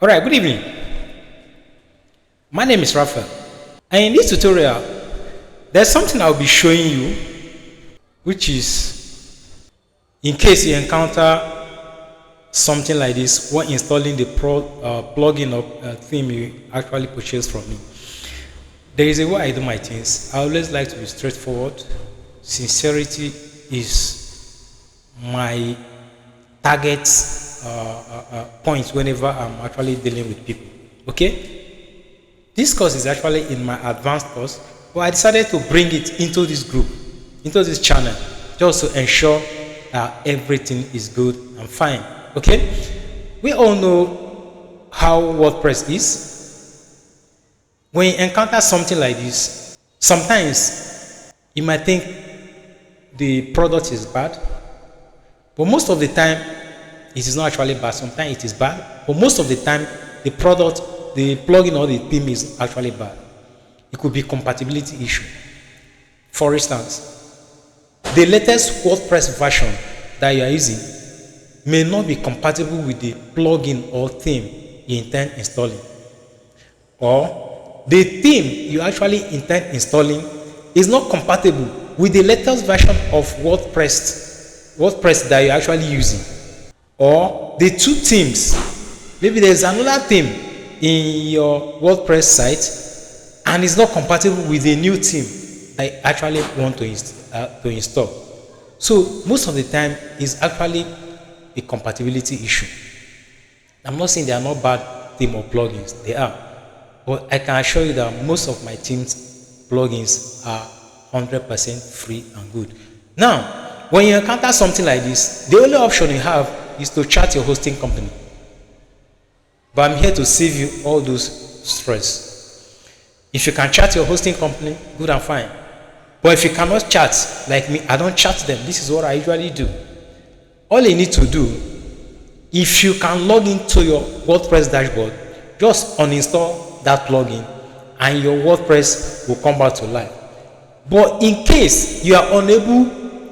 All right, good evening. My name is Raphael. And in this tutorial, there's something I'll be showing you, which is in case you encounter something like this when installing the plugin or theme you actually purchased from me. There is a way I do my things. I always like to be straightforward. Sincerity is my target point whenever I'm actually dealing with people. Okay? This course is actually in my advanced course, but I decided to bring it into this group, into this channel, just to ensure that everything is good and fine. Okay? We all know how WordPress is. When you encounter something like this, sometimes you might think the product is bad, but most of the time it is not actually bad. Sometimes it is bad, but most of the time the product, the plugin or the theme is actually bad. It could be compatibility issue. For instance, the latest WordPress version that you are using may not be compatible with the plugin or theme you intend installing, or the theme you actually intend installing is not compatible with the latest version of WordPress that you're actually using, or the two themes, maybe there's another theme in your WordPress site and it's not compatible with the new theme I actually want to install. So most of the time it's actually a compatibility issue. I'm not saying they are not bad theme or plugins, they are, but I can assure you that most of my themes plugins are 100% free and good. Now, when you encounter something like this, the only option you have is to chat your hosting company. But I'm here to save you all those stress. If you can chat your hosting company, good and fine. But if you cannot chat, like me, I don't chat them. This is what I usually do. All you need to do, if you can log into your WordPress dashboard, just uninstall that plugin and your WordPress will come back to life. But in case you are unable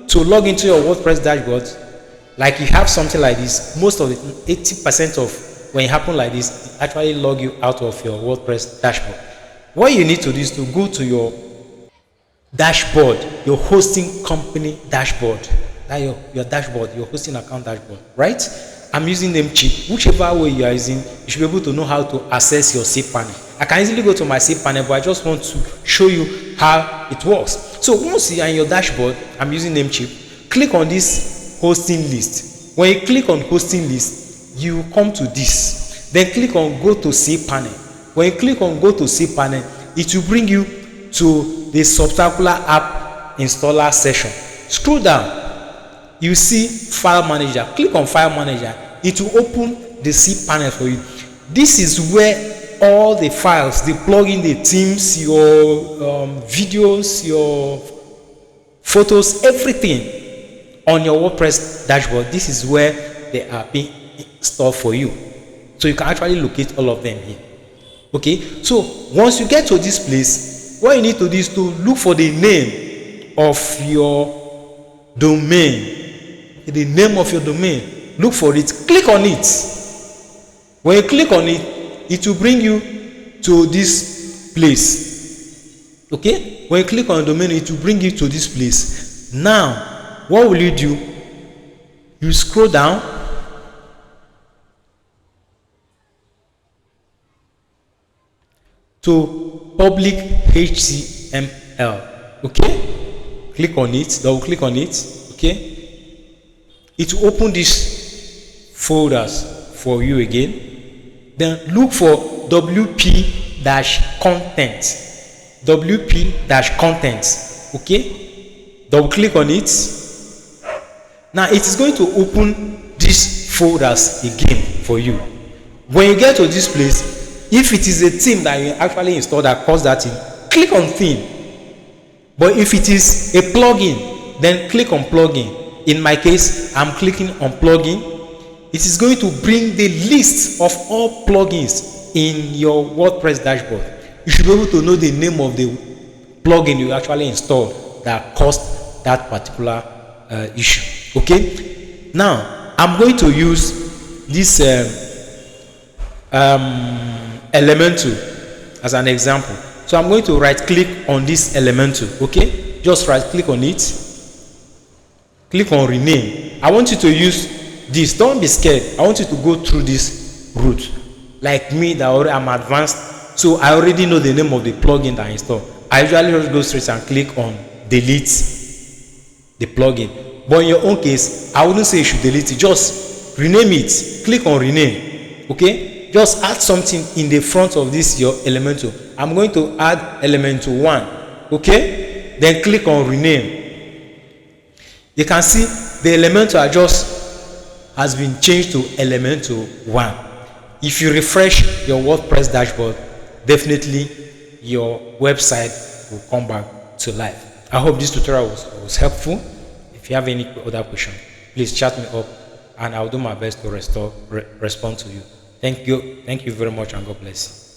to log into your WordPress dashboard, like you have something like this, most of it, 80% of when it happens like this, it actually log you out of your WordPress dashboard. What you need to do is to go to your dashboard, your hosting company dashboard, that your dashboard, your hosting account dashboard, right? I'm using Namecheap. Whichever way you are using, you should be able to know how to access your cPanel. I can easily go to my cPanel, but I just want to show you how it works. So once you are in your dashboard, I'm using Namecheap, click on this hosting list. When you click on hosting list, you come to this. Then click on go to cPanel. When you click on go to cPanel, it will bring you to the Subtacular app installer session. Scroll down. You see file manager. Click on file manager. It will open the cPanel for you. This is where all the files, the plugin, the themes, your videos, your photos, everything on your WordPress dashboard, this is where they are being installed for you. So you can actually locate all of them here. Okay, so once you get to this place, what you need to do is to look for the name of your domain. The name of your domain, look for it, click on it. When you click on it, it will bring you to this place. Okay, when you click on the domain, it will bring you to this place. Now what will you do? You scroll down to public HTML. Okay, click on it, double click on it. Okay, it will open these folders for you again. Then look for WP-content. WP-content. Okay, double click on it. Now it is going to open these folders again for you. When you get to this place, if it is a theme that you actually install that caused that thing, click on theme. But if it is a plugin, then click on plugin. In my case, I'm clicking on plugin. It is going to bring the list of all plugins in your WordPress dashboard. You should be able to know the name of the plugin you actually installed that caused that particular issue. Okay, now I'm going to use this Elementor as an example. So I'm going to right click on this Elementor. Okay, just right click on it, click on rename. I want you to use this. Don't be scared. I want you to go through this route. Like me, that I'm advanced, so I already know the name of the plugin that I install. I usually just go straight and click on delete the plugin. But in your own case, I wouldn't say you should delete it. Just rename it. Click on rename. Okay, just add something in the front of this your Elementor. I'm going to add Elementor 1. Okay, then click on rename. You can see the Elementor has been changed to Elementor 1. If you refresh your WordPress dashboard, definitely your website will come back to life. I hope this tutorial was helpful. If you have any other question, please chat me up and I'll do my best to respond to you. Thank you very much, and God bless you.